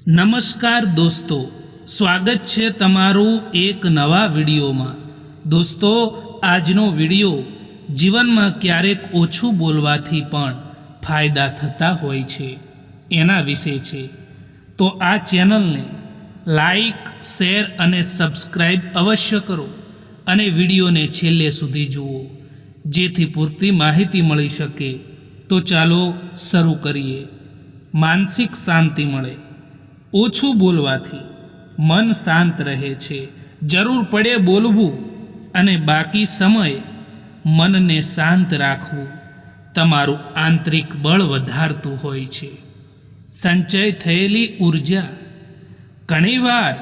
નમસ્કાર દોસ્તો, સ્વાગત છે તમારું એક નવા વિડીયોમાં। દોસ્તો, આજનો વિડીયો જીવનમાં ક્યારેક ઓછું બોલવાથી પણ ફાયદા થતા હોય છે એના વિશે છે। તો આ ચેનલને લાઈક, શેર અને સબસ્ક્રાઈબ અવશ્ય કરો અને વિડીયોને છેલ્લે સુધી જુઓ જેથી પૂરતી માહિતી મળી શકે। તો ચાલો શરૂ કરીએ। માનસિક શાંતિ મળે। ઓછું બોલવાથી મન શાંત રહે છે। જરૂર પડે બોલવું અને બાકી સમયે મનને શાંત રાખવું તમારું આંતરિક બળ વધારતું હોય છે। સંચય થયેલી ઉર્જા ઘણીવાર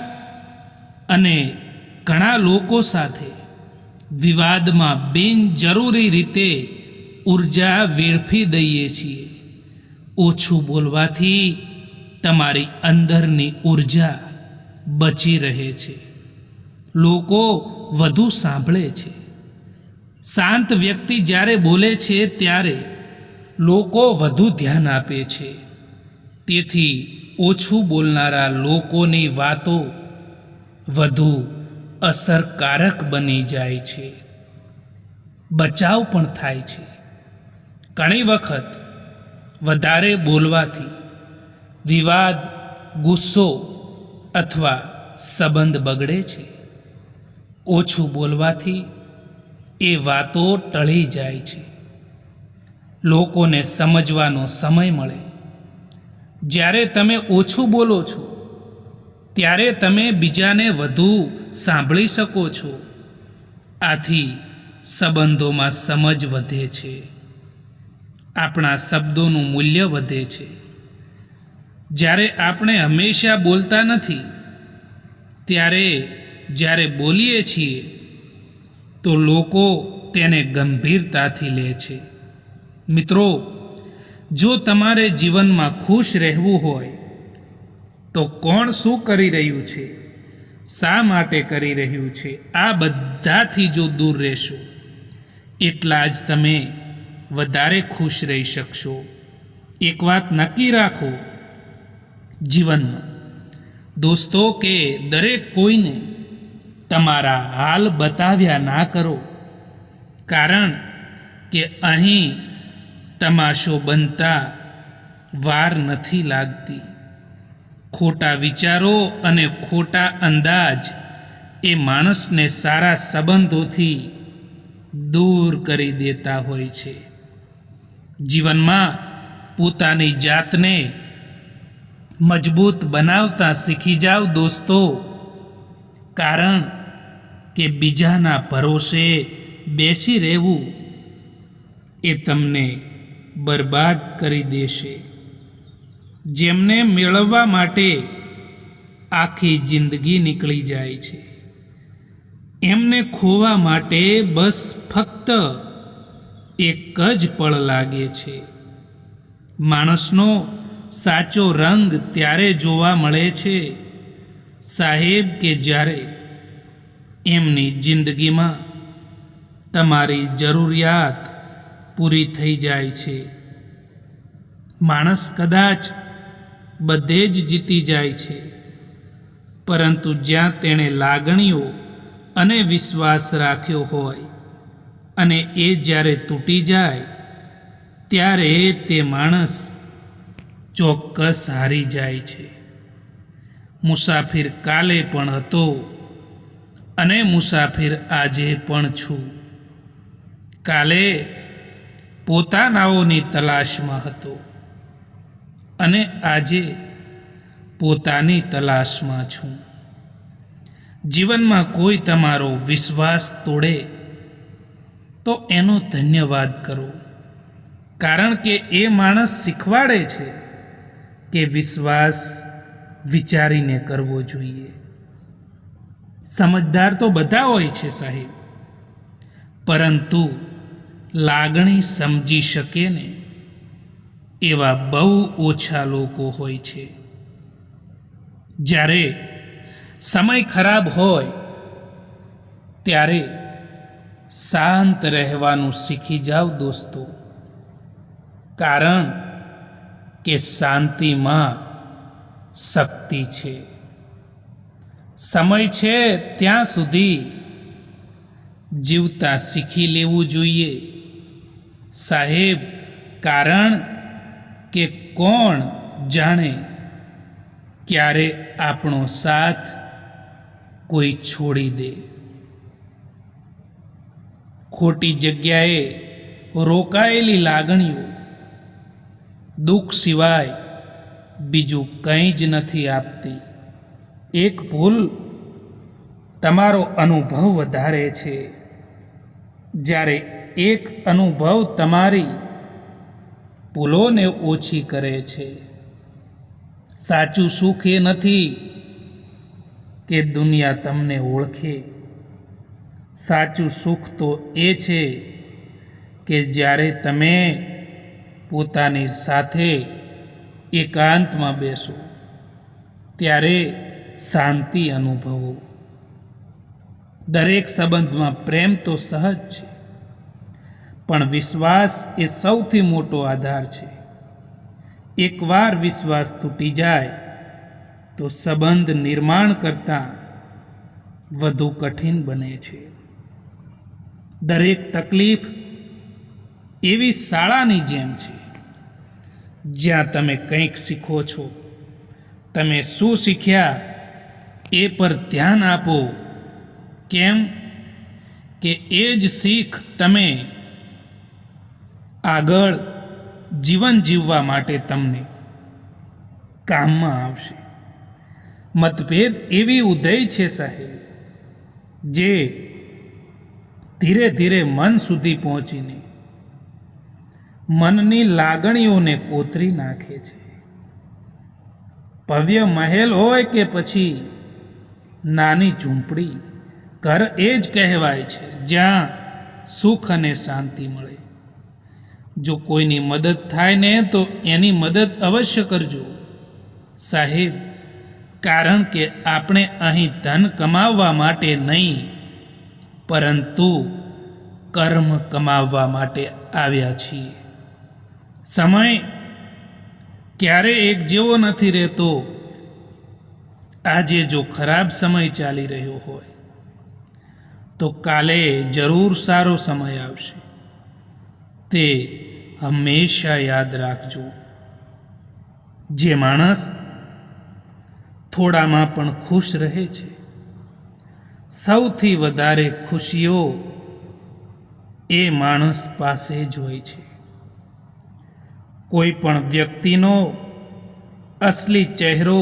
અને ઘણા લોકો સાથે વિવાદમાં બિનજરૂરી રીતે ઉર્જા વેડફી દઈએ છીએ। ઓછું બોલવાથી તમારી અંદરની ઉર્જા બચી રહે છે। લોકો વધુ સાંભળે છે। શાંત વ્યક્તિ જ્યારે બોલે છે ત્યારે લોકો વધુ ધ્યાન આપે છે। તેથી ઓછું બોલનારા લોકોની વાતો વધુ અસરકારક બની જાય છે। બચાવ પણ થાય છે। ઘણી વખત વધારે બોલવાથી વિવાદ, ગુસ્સો અથવા સંબંધ બગડે છે। ઓછું બોલવાથી એ વાતો ટળી જાય છે। લોકોને સમજવાનો સમય મળે। જ્યારે તમે ઓછું બોલો છો ત્યારે તમે બીજાને વધુ સાંભળી શકો છો। આથી સંબંધોમાં સમજ વધે છે। આપણા શબ્દોનું મૂલ્ય વધે છે। જ્યારે આપણે હંમેશા બોલતા નથી ત્યારે જ્યારે બોલીએ છીએ તો લોકો તેને ગંભીરતાથી લે છે। મિત્રો, જો તમારે જીવનમાં ખુશ રહેવું હોય તો કોણ શું કરી રહ્યું છે, શા માટે કરી રહ્યું છે, આ બધાથી જો દૂર રહેશો એટલા જ તમે વધારે ખુશ રહી શકશો। એક વાત નક્કી રાખો જીવનમાં દોસ્તો કે દરેક કોઈને તમારા હાલ બતાવ્યા ના કરો, કારણ કે અહીં તમાશો બનતા વાર નથી લાગતી। ખોટા વિચારો અને ખોટા અંદાજ એ માણસને સારા સંબંધોથી દૂર કરી દેતા હોય છે। જીવનમાં પોતાની જાતને મજબૂત બનાવતા શીખી જાઓ દોસ્તો, કારણ કે બીજાના ભરોસે બેસી રહેવું એ તમને બરબાદ કરી દેશે। જેમને મેળવવા માટે આખી જિંદગી નીકળી જાય છે, એમને ખોવા માટે બસ ફક્ત એક જ પળ લાગે છે। માણસનો સાચો રંગ ત્યારે જોવા મળે છે સાહેબ કે જ્યારે એમની જિંદગીમાં તમારી જરૂરિયાત પૂરી થઈ જાય છે। માણસ કદાચ બધે જ જીતી જાય છે, પરંતુ જ્યાં તેણે લાગણીઓ અને વિશ્વાસ રાખ્યો હોય અને એ જ્યારે તૂટી જાય ત્યારે તે માણસ ચોક્કસ હારી જાય છે। મુસાફિર કાલે પણ હતો અને મુસાફિર આજે પણ છું। કાલે પોતાનાઓની તલાશમાં હતો અને આજે પોતાની તલાશમાં છું। જીવનમાં કોઈ તમારો વિશ્વાસ તોડે તો એનો ધન્યવાદ કરો, કારણ કે એ માણસ શીખવાડે છે કે વિશ્વાસ વિચારીને કરવો જોઈએ। સમજદાર તો બધા હોય છે સાહેબ, પરંતુ લાગણી સમજી શકે ને એવા બહુ ઓછા લોકો હોય છે। જ્યારે સમય ખરાબ હોય ત્યારે શાંત રહેવાનું શીખી જાઓ દોસ્તો, કારણ કે શાંતિમાં શક્તિ છે. સમય છે ત્યાં સુધી જીવતા શીખી લેવું જોઈએ સાહેબ, કારણ કે કોણ જાણે ક્યારે આપણો સાથ કોઈ છોડી દે. ખોટી જગ્યાએ રોકાયેલી લાગણીઓ દુઃખ સિવાય બીજું કંઈ જ નથી આપતી. એક ભૂલ તમારો અનુભવ વધારે છે, જ્યારે એક અનુભવ તમારી ભૂલોને ઓછી કરે છે. સાચું સુખ એ નથી કે દુનિયા તમને ઓળખે. સાચું સુખ તો એ છે કે જ્યારે તમે પોતાની સાથે એકાંતમાં બેસો ત્યારે શાંતિ અનુભવો. દરેક સંબંધમાં પ્રેમ તો સહજ છે, પણ વિશ્વાસ એ સૌથી મોટો આધાર છે. એકવાર વિશ્વાસ તૂટી જાય તો સંબંધ નિર્માણ કરતાં વધુ કઠિન બને છે. દરેક તકલીફ એવી શાળાની જેમ છે જ્યાં તમે કંઈક શીખો છો. તમે શું શીખ્યા એ પર ધ્યાન આપો. કેમ કે એ જ શીખ તમે આગળ જીવન જીવવા માટે તમને કામમાં આવશે. મતભેદ એવી ઉદય છે સાહેબ, જે ધીરે ધીરે મન સુધી પહોંચીને મનની લાગણીઓને કોતરી નાખે છે. ભવ્ય મહેલ હોય કે પછી નાની ઝૂંપડી, ઘર એ જ કહેવાય છે જ્યાં સુખ અને શાંતિ મળે. જો કોઈની મદદ થાય ને તો એની મદદ અવશ્ય કરજો સાહેબ, કારણ કે આપણે અહીં ધન કમાવવા માટે નહીં, પરંતુ કર્મ કમાવવા માટે આવ્યા છીએ. સમય ક્યારે એક જેવો નથી રહેતો. આજે જો ખરાબ સમય ચાલી રહ્યો હોય તો કાલે જરૂર સારો સમય આવશે. તે હંમેશા યાદ રાખજો. જે માણસ થોડામાં પણ ખુશ રહે છે, સૌથી વધારે ખુશીઓ એ માણસ પાસે જ હોય છે. કોઈ પણ વ્યક્તિનો અસલી ચહેરો,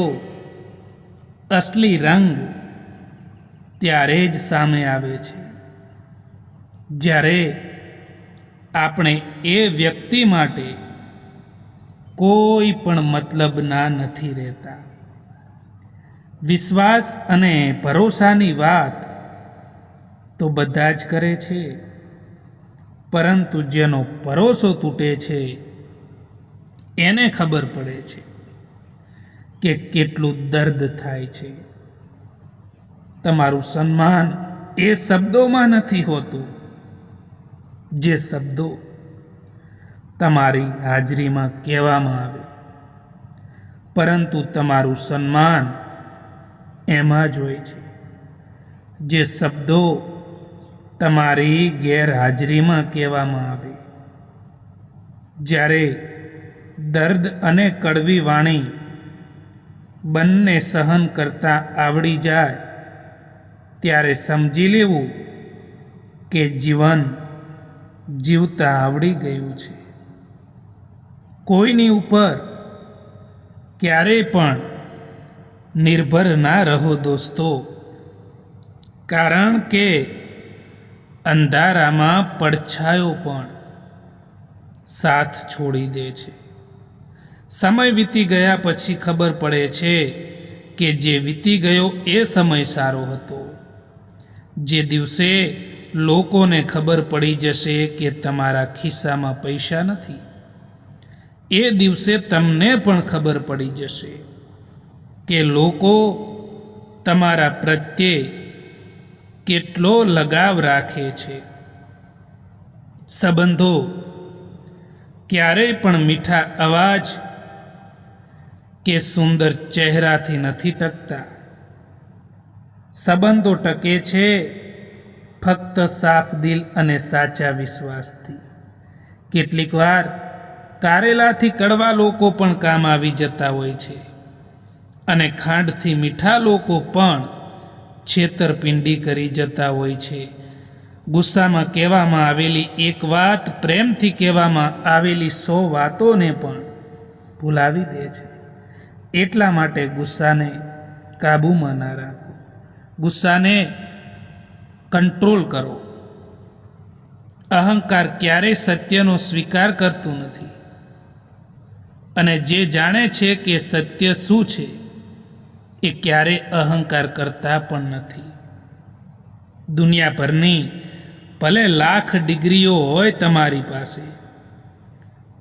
અસલી રંગ ત્યારે જ સામે આવે છે જ્યારે આપણે એ વ્યક્તિ માટે કોઈ પણ મતલબના નથી રહેતા. વિશ્વાસ અને ભરોસાની વાત તો બધા જ કરે છે, પરંતુ જેનો ભરોસો તૂટે છે એને ખબર પડે છે કે કેટલું દર્દ થાય છે. તમારું સન્માન એ શબ્દોમાં નથી હોતું, જે શબ્દો તમારી હાજરીમાં કહેવામાં આવે, પરંતુ તમારું સન્માન એમાં જ હોય છે જે શબ્દો તમારી ગેરહાજરીમાં કહેવામાં આવે. જ્યારે દર્દ અને કડવી વાણી બંને સહન કરતા આવડી જાય ત્યારે સમજી લેવું કે જીવન જીવતા આવડી ગયું છે. કોઈની ઉપર ક્યારેય પણ નિર્ભર ના રહો દોસ્તો, કારણ કે અંધારામાં પડછાયો પણ સાથ છોડી દે છે. સમય વીતી ગયા પછી ખબર પડે છે કે જે વીતી ગયો એ સમય સારો હતો. જે દિવસે લોકોને ખબર પડી જશે કે તમારા ખિસ્સામાં પૈસા નથી, એ દિવસે તમને પણ ખબર પડી જશે કે લોકો તમારા પ્રત્યે કેટલો લગાવ રાખે છે. સંબંધો ક્યારેય પણ મીઠા અવાજ કે સુંદર ચહેરાથી નથી ટકતા. સંબંધો ટકે છે ફક્ત સાફ દિલ અને સાચા વિશ્વાસથી. કેટલીક વાર કારેલાથી કડવા લોકો પણ કામ આવી જતા હોય છે, અને ખાંડથી મીઠા લોકો પણ છેતરપિંડી કરી જતા હોય છે. ગુસ્સામાં કહેવામાં આવેલી એક વાત પ્રેમથી કહેવામાં આવેલી 100 વાતોને પણ ભૂલાવી દે છે. એટલા માટે ગુસ્સાને કાબૂમાં ના રાખો, ગુસ્સાને કંટ્રોલ કરો. અહંકાર ક્યારેય સત્યનો સ્વીકાર કરતું નથી, અને જે જાણે છે કે સત્ય શું છે એ ક્યારેય અહંકાર કરતા પણ નથી. દુનિયાભરની ભલે લાખ ડિગ્રીઓ હોય તમારી પાસે,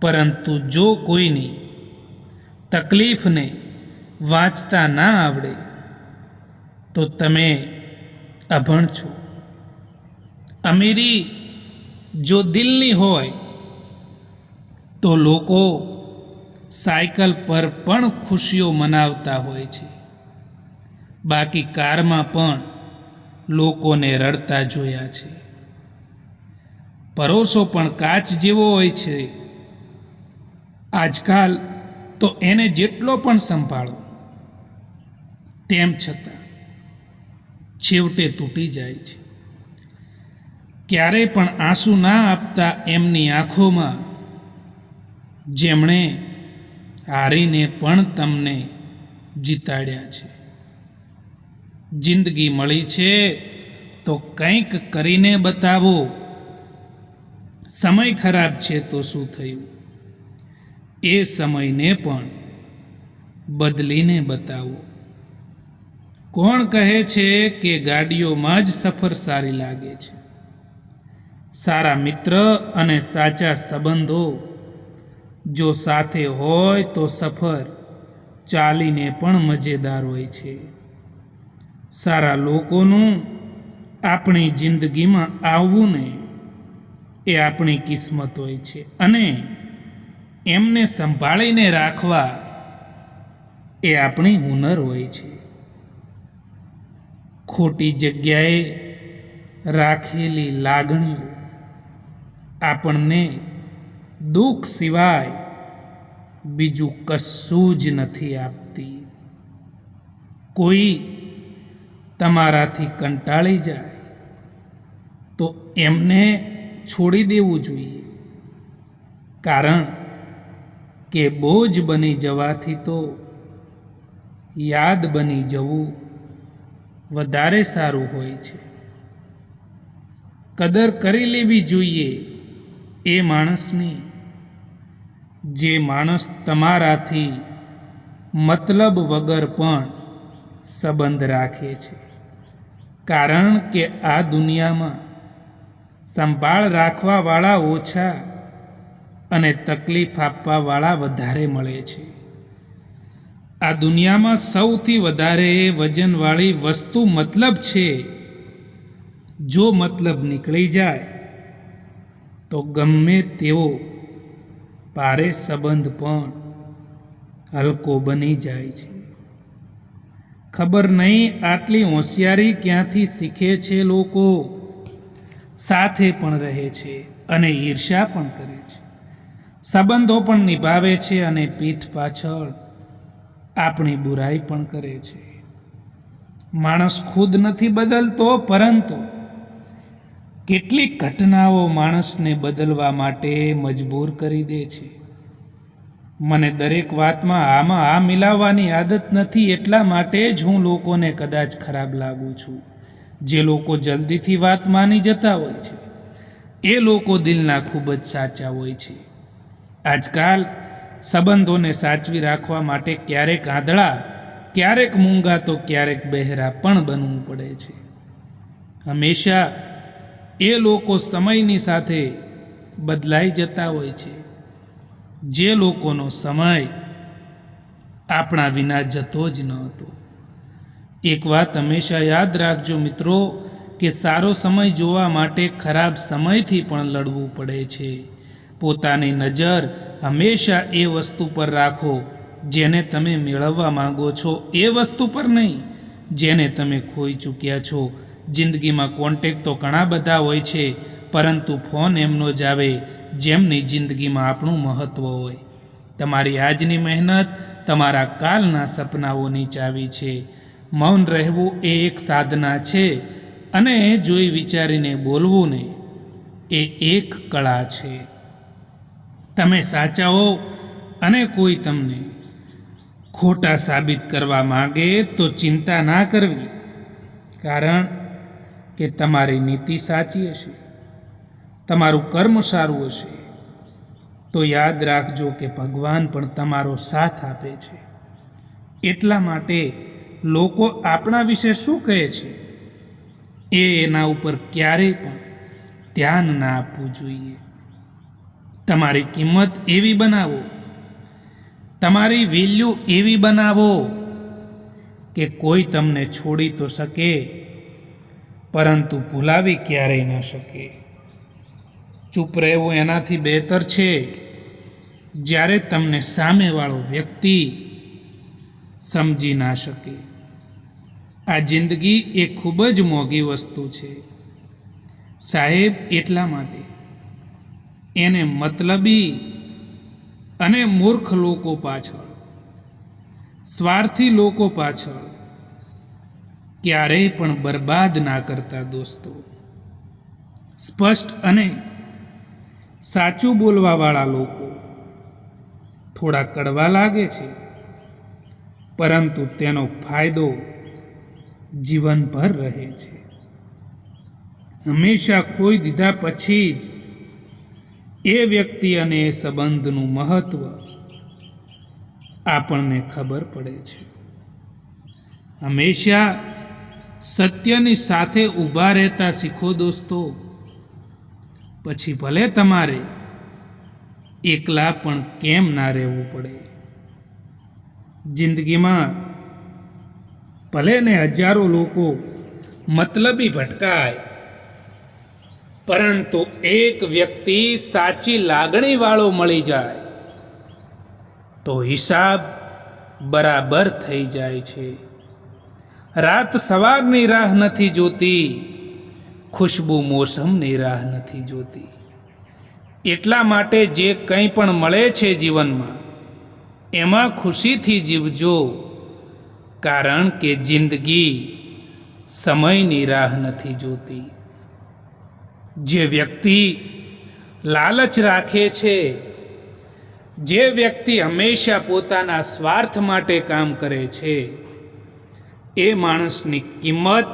પરંતુ જો કોઈની તકલીફને વાંચતા ના આવડે તો તમે અભણ છો. અમીરી જો દિલની હોય તો લોકો સાયકલ પર પણ ખુશીઓ મનાવતા હોય છે, બાકી કારમાં પણ લોકોને રડતા જોયા છે. પરોસો પણ કાચ જેવો હોય છે. આજકાલ તો એને જેટલો પણ સંભાળો તેમ છતાં છેવટે તૂટી જાય છે. ક્યારેય પણ આંસુ ના આપતા એમની આંખોમાં, જેમણે હારીને પણ તમને જીતાડ્યા છે. જિંદગી મળી છે તો કંઈક કરીને બતાવો. સમય ખરાબ છે તો શું થયું, એ સમયને પણ બદલીને બતાવો. કોણ કહે છે કે ગાડીઓમાં જ સફર સારી લાગે છે? સારા મિત્ર અને સાચા સંબંધો જો સાથે હોય તો સફર ચાલીને પણ મજેદાર હોય છે. સારા લોકોનું આપણી જિંદગીમાં આવવું ને એ આપણી કિસ્મત હોય છે, અને એમને સંભાળીને રાખવા એ આપણી હુનર હોય છે. ખોટી જગ્યાએ રાખેલી લાગણીઓ આપણને દુઃખ સિવાય બીજું કશું જ નથી આપતી. કોઈ તમારાથી કંટાળી જાય તો એમને છોડી દેવું જોઈએ, કારણ કે બોજ બની જવાથી તો યાદ બની જવું વધારે સારું હોય છે. કદર કરી લેવી જોઈએ એ માણસની જે માણસ તમારાથી મતલબ વગર પણ સંબંધ રાખે છે, કારણ કે આ દુનિયામાં સંભાળ રાખવાવાળા ઓછા અને તકલીફ આપવાવાળા વધારે મળે છે. આ દુનિયામાં સૌથી વધારે વજનવાળી વસ્તુ મતલબ છે. જો મતલબ નીકળી જાય તો ગમે તેવો ભારે સંબંધ પણ હલકો બની જાય છે. ખબર નહીં આટલી હોશિયારી ક્યાંથી શીખે છે લોકો. સાથે પણ રહે છે અને ઈર્ષ્યા પણ કરે છે. સંબંધો પણ નિભાવે છે અને પીઠ પાછળ આપણી બુરાઈ પણ કરે છે. માણસ ખુદ નથી બદલતો, પરંતુ કેટલીક ઘટનાઓ માણસને બદલવા માટે મજબૂર કરી દે છે. મને દરેક વાતમાં આમાં આ મિલાવવાની આદત નથી, એટલા માટે જ હું લોકોને કદાચ ખરાબ લાગુ છું. જે લોકો જલ્દીથી વાત માની જતા હોય છે એ લોકો દિલના ખૂબ જ સાચા હોય છે. આજકાલ સંબંધોને સાચવી રાખવા માટે ક્યારેક આંધળા, ક્યારેક મૂંગા તો ક્યારેક બહેરા પણ બનવું પડે છે. હંમેશા એ લોકો સમયની સાથે બદલાઈ જતા હોય છે, જે લોકોનો સમય આપણા વિના જતો જ ન હતો. એક વાત હંમેશા યાદ રાખજો મિત્રો, કે સારો સમય જોવા માટે ખરાબ સમયથી પણ લડવું પડે છે. પોતાની નજર હંમેશા એ વસ્તુ પર રાખો જેને તમે મેળવવા માંગો છો એ વસ્તુ પર નહીં, જેને તમે ખોઈ ચૂક્યા છો. જિંદગીમાં કોન્ટેક્ટ તો ઘણા બધા હોય છે, પરંતુ ફોન એમનો જ આવે જેમની જિંદગીમાં આપણું મહત્ત્વ હોય. તમારી આજની મહેનત તમારા કાલના સપનાઓની ચાવી છે. મૌન રહેવું એ એક સાધના છે, અને જોઈ વિચારીને બોલવું ને એ એક કળા છે. તમે સાચા હો અને કોઈ તમને ખોટા સાબિત કરવા માંગે તો ચિંતા ના કરવી, કારણ કે તમારી નીતિ સાચી હશે, તમારું કર્મ સારું હશે તો યાદ રાખજો કે ભગવાન પણ તમારો સાથ આપે છે. એટલા માટે લોકો આપણા વિશે શું કહે છે એના ઉપર ક્યારેય પણ ધ્યાન ના આપવું જોઈએ. તમારી કિંમત એવી બનાવો, તમારી વેલ્યુ એવી બનાવો કે કોઈ તમને છોડી તો શકે, પરંતુ ભૂલાવી ક્યારેય ન શકે. ચૂપ રહેવું એનાથી બહેતર છે જ્યારે તમને સામેવાળો વ્યક્તિ સમજી ના શકે. આ જિંદગી એ ખૂબ જ મોંઘી વસ્તુ છે સાહેબ, એટલા માટે એને મતલબી અને મૂર્ખ લોકો પાછળ, સ્વાર્થી લોકો પાછળ ક્યારેય પણ બરબાદ ના કરતા દોસ્તો. સ્પષ્ટ અને સાચું બોલવાવાળા લોકો થોડા કડવા લાગે છે, પરંતુ તેનો ફાયદો જીવનભર રહે છે. હંમેશા ખોઈ દીધા પછી જ એ વ્યક્તિ અને એ સંબંધનું મહત્ત્વ આપણને ખબર પડે છે. હંમેશા સત્યની સાથે ઊભા રહેતા શીખો દોસ્તો, પછી ભલે તમારે એકલા પણ કેમ ના રહેવું પડે. જિંદગીમાં ભલે ને હજારો લોકો મતલબી ભટકાય, પરંતુ એક વ્યક્તિ સાચી લાગણીવાળો મળી જાય તો હિસાબ બરાબર થઈ જાય છે. રાત સવારની રાહ નથી જોતી, ખુશ્બુ મોસમની રાહ નથી જોતી. એટલા માટે જે કંઈ પણ મળે છે જીવનમાં એમાં ખુશીથી જીવજો, કારણ કે જિંદગી સમયની રાહ નથી જોતી. જે વ્યક્તિ લાલચ રાખે છે, જે વ્યક્તિ હંમેશા પોતાના સ્વાર્થ માટે કામ કરે છે, એ માણસની કિંમત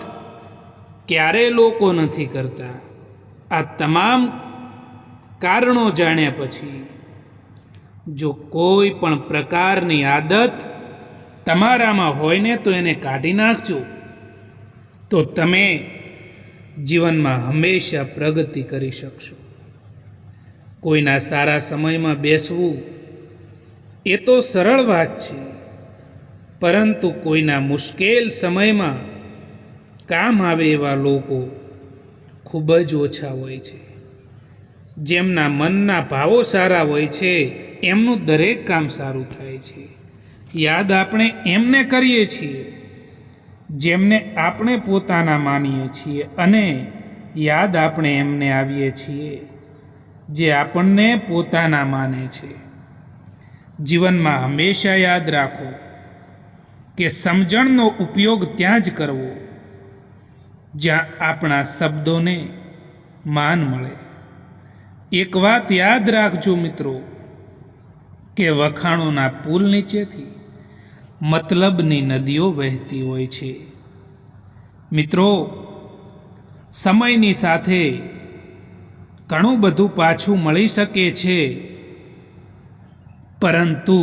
ક્યારેય લોકો નથી કરતા. આ તમામ કારણો જાણ્યા પછી જો કોઈ પણ પ્રકારની આદત તમારામાં હોય ને તો એને કાઢી નાખજો, તો તમે જીવનમાં હંમેશા પ્રગતિ કરી શકશો. કોઈના સારા સમયમાં બેસવું એ તો સરળ વાત છે, પરંતુ કોઈના મુશ્કેલ સમયમાં કામ આવે એવા લોકો ખૂબ જ ઓછા હોય છે. જેમના મનના ભાવો સારા હોય છે એમનું દરેક કામ સારું થાય છે. યાદ આપણે એમને કરીએ છીએ જેમને આપણે પોતાના માનીએ છીએ, અને યાદ આપણે એમને આવીએ છીએ જે આપણને પોતાના માને છે. જીવનમાં હંમેશા યાદ રાખો કે સમજણનો ઉપયોગ ત્યાં જ કરવો જ્યાં આપણા શબ્દોને માન મળે. એક વાત યાદ રાખજો મિત્રો, કે વખાણોના પુલ નીચેથી મતલબની નદીઓ વહેતી હોય છે. મિત્રો, સમયની સાથે ઘણું બધું પાછું મળી શકે છે, પરંતુ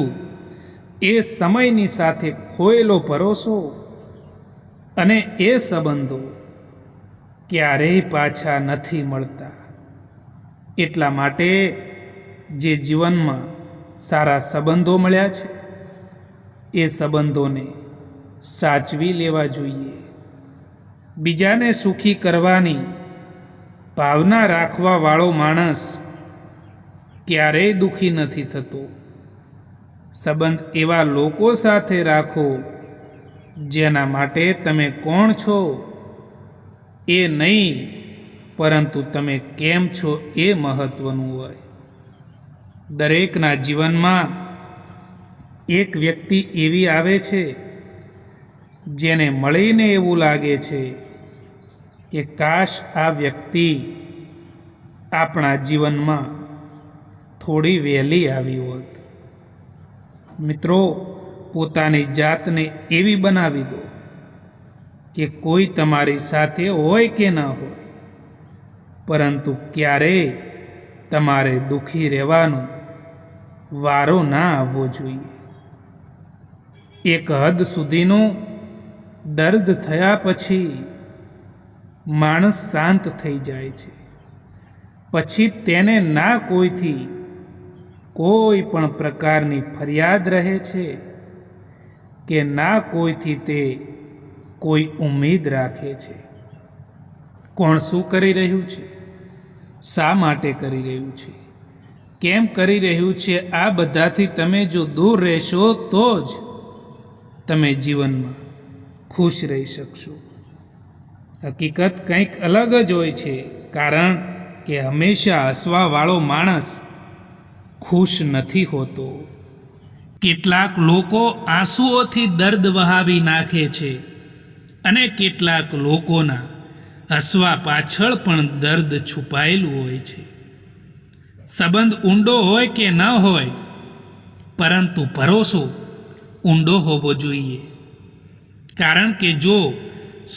એ સમયની સાથે ખોયેલો ભરોસો અને એ સંબંધો ક્યારેય પાછા નથી મળતા. એટલા માટે જે જીવનમાં સારા સંબંધો મળ્યા છે એ સંબંધોને સાચવી લેવા જોઈએ. બીજાને સુખી કરવાની ભાવના રાખવાવાળો માણસ ક્યારેય દુઃખી નથી થતો. સંબંધ એવા લોકો સાથે રાખો જેના માટે તમે કોણ છો એ નહીં, પરંતુ તમે કેમ છો એ મહત્વનું હોય. દરેકના જીવનમાં એક વ્યક્તિ એવી આવે છે જેને મળીને એવું લાગે છે કે કાશ આ વ્યક્તિ આપણા જીવનમાં થોડી વહેલી આવી હોત. મિત્રો, પોતાની જાતને એવી બનાવી દો કે કોઈ તમારી સાથે હોય કે ન હોય, પરંતુ ક્યારેય તમારે દુઃખી રહેવાનો વારો ના આવવો જોઈએ. એક હદ સુધીનો દર્દ થયા પછી માણસ શાંત થઈ જાય છે. પછી તેને ના કોઈથી કોઈ પણ પ્રકારની ફરિયાદ રહે છે કે ના કોઈથી તે કોઈ ઉમ્મીદ રાખે છે. કોણ શું કરી રહ્યું છે, શા માટે કરી રહ્યું છે, કેમ કરી રહ્યું છે, આ બધાથી તમે જો દૂર રહેશો તો જ તમે જીવનમાં ખુશ રહી શકશો. હકીકત કંઈક અલગ જ હોય છે, કારણ કે હંમેશા હસવાવાળો માણસ ખુશ નથી હોતો. કેટલાક લોકો આંસુઓથી દર્દ વહાવી નાખે છે અને કેટલાક લોકોના હસવા પાછળ પણ દર્દ છુપાયેલું હોય છે. સંબંધ ઊંડો હોય કે ન હોય, પરંતુ ભરોસો ઊંડો હોવો જોઈએ. કારણ કે જો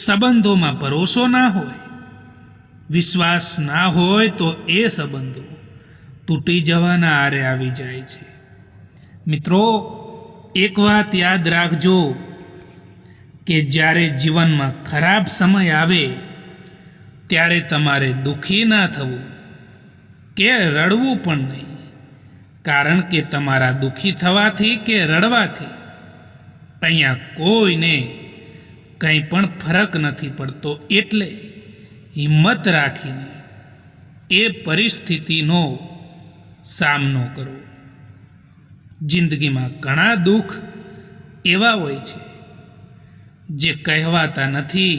સંબંધોમાં ભરોસો ના હોય, વિશ્વાસ ના હોય, તો એ સંબંધો તૂટી જવાના આરે આવી જાય છે. મિત્રો, એક વાત યાદ રાખજો કે જ્યારે જીવનમાં ખરાબ સમય આવે ત્યારે તમારે દુઃખી ના થવું કે રડવું પણ નહીં, કારણ કે તમારા દુઃખી થવાથી કે રડવાથી અહીંયા કોઈને કંઈ પણ ફરક નથી પડતો. એટલે હિંમત રાખીને એ પરિસ્થિતિનો સામનો કરો. જિંદગીમાં ઘણા દુઃખ એવા હોય છે જે કહેવાતા નથી,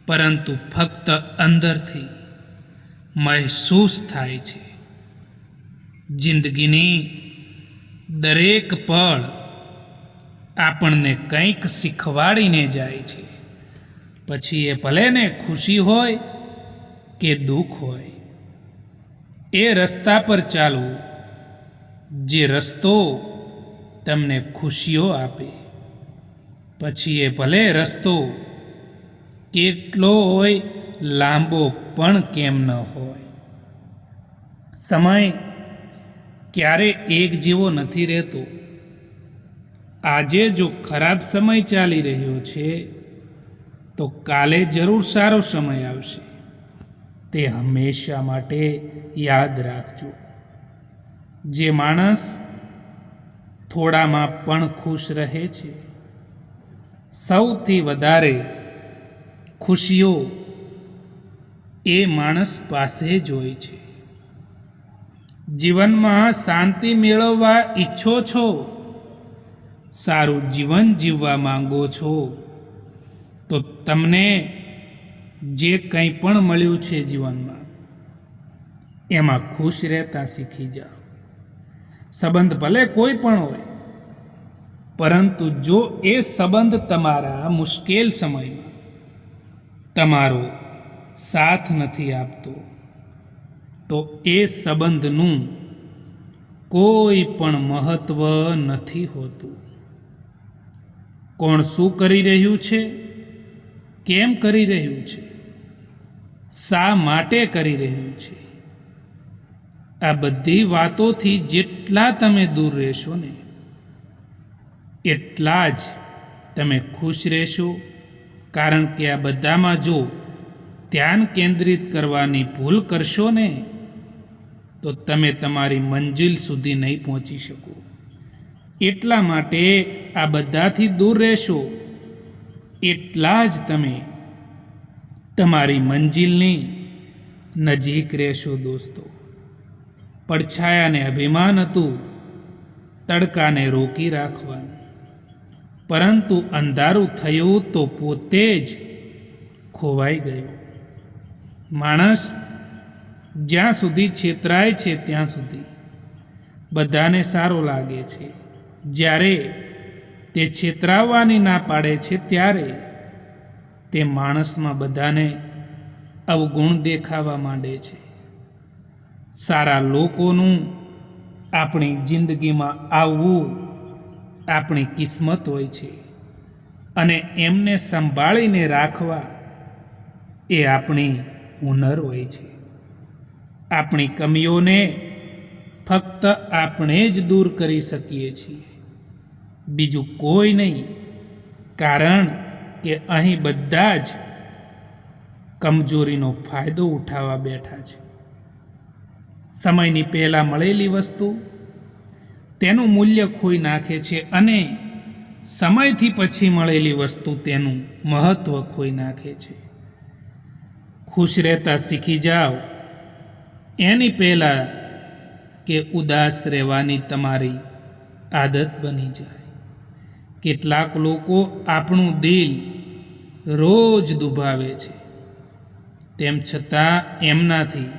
પરંતુ ફક્ત અંદરથી મહેસૂસ થાય છે. જિંદગીની દરેક પળ આપણને કંઈક શીખવાડીને જાય છે. પછી એ ભલે ને ખુશી હોય કે દુઃખ હોય, એ રસ્તા પર ચાલવું જે રસ્તો તમને ખુશીઓ આપે. પછી એ ભલે રસ્તો કેટલો હોય, લાંબો પણ કેમ ન હોય. સમય ક્યારે એક જેવો નથી રહેતો. આજે જો ખરાબ સમય ચાલી રહ્યો છે તો કાલે જરૂર સારો સમય આવશે. તે હંમેશા માટે યાદ રાખજો. જે માણસ થોડામાં પણ ખુશ રહે છે, સૌથી વધારે ખુશીઓ એ માણસ પાસે જ હોય છે. જીવનમાં શાંતિ મેળવવા ઈચ્છો છો, સારું જીવન જીવવા માંગો છો, તો તમને જે કંઈ પણ મળ્યું છે જીવનમાં, એમાં ખુશ રહેતા શીખી જાઓ. સંબંધ ભલે કોઈ પણ હોય, પરંતુ જો એ સંબંધ તમારા મુશ્કેલ સમયમાં તમારો સાથ નથી આપતો, તો એ સંબંધનું કોઈ પણ મહત્વ નથી હોતું. કોણ શું કરી રહ્યું છે, કેમ કરી રહ્યું છે, શા માટે કરી રહ્યું છે, આ બધી વાતોથી જેટલા તમે દૂર રહેશો ને, એટલા જ તમે ખુશ રહેશો. કારણ કે આ બધામાં જો ધ્યાન કેન્દ્રિત કરવાની ભૂલ કરશો ને, તો તમે તમારી મંજિલ સુધી નહીં પહોંચી શકો. એટલા માટે આ બધાથી દૂર રહેશો, એટલા જ તમે તમારી મંજિલની નજીક રહેશો. દોસ્તો, પડછાયાને અભિમાન હતું તડકાને રોકી રાખવાનું. પરંતુ અંધારું થયું તો પોતે જ ખોવાઈ ગયો. માણસ જ્યાં સુધી છેતરાય છે ત્યાં સુધી બધાને સારો લાગે છે. જ્યારે તે છેતરાવાની ના પાડે છે ત્યારે તે માણસમાં બધાને અવગુણ દેખાવા માંડે છે. સારા લોકોનું આપણી જિંદગીમાં આવવું આપણી કિસ્મત હોય છે અને એમને સંભાળીને રાખવા એ આપણી હુનર હોય છે. આપણી કમીઓને ફક્ત આપણે જ દૂર કરી શકીએ છીએ, બીજું કોઈ નહીં. કારણ કે અહીં બધા જ કમજોરીનો ફાયદો ઉઠાવવા બેઠા છે. સમયની પહેલાં મળેલી વસ્તુ તેનું મૂલ્ય ખોઈ નાખે છે અને સમયથી પછી મળેલી વસ્તુ તેનું મહત્ત્વ ખોઈ નાખે છે. ખુશ રહેતા શીખી જાઓ એની પહેલાં કે ઉદાસ રહેવાની તમારી આદત બની જાય. કેટલાક લોકો આપણું દિલ રોજ દુભાવે છે, તેમ છતાં એમનાથી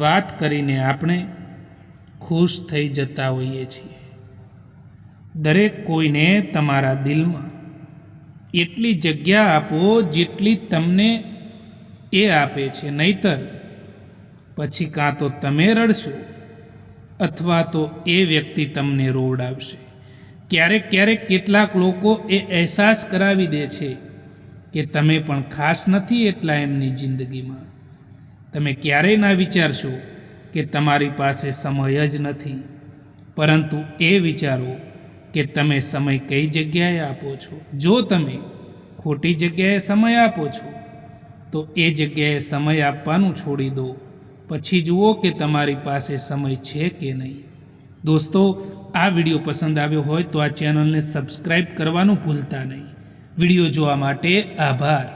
વાત કરીને આપણે ખુશ થઈ જતા હોઈએ છીએ. દરેક કોઈને તમારા દિલમાં એટલી જગ્યા આપો જેટલી તમને એ આપે છે, નહીતર પછી કાં તો તમે રડશો અથવા તો એ વ્યક્તિ તમને રોવડાવશે. ક્યારેક કેટલાક લોકો એ અહેસાસ કરાવી દે છે કે તમે પણ ખાસ નથી એટલા એમની જિંદગીમાં. તમે ક્યારેય ના વિચારશો કે તમારી પાસે સમય જ નથી, પરંતુ એ વિચારો કે તમે સમય કઈ જગ્યાએ આપો છો. જો તમે ખોટી જગ્યાએ સમય આપો છો તો એ જગ્યાએ સમય આપવાનું છોડી દો, પછી જુઓ કે તમારી પાસે સમય છે કે નહીં. દોસ્તો, આ વિડીયો પસંદ આવ્યો હોય તો આ ચેનલને સબસ્ક્રાઈબ કરવાનું ભૂલતા નહીં. વિડીયો જોવા માટે આભાર.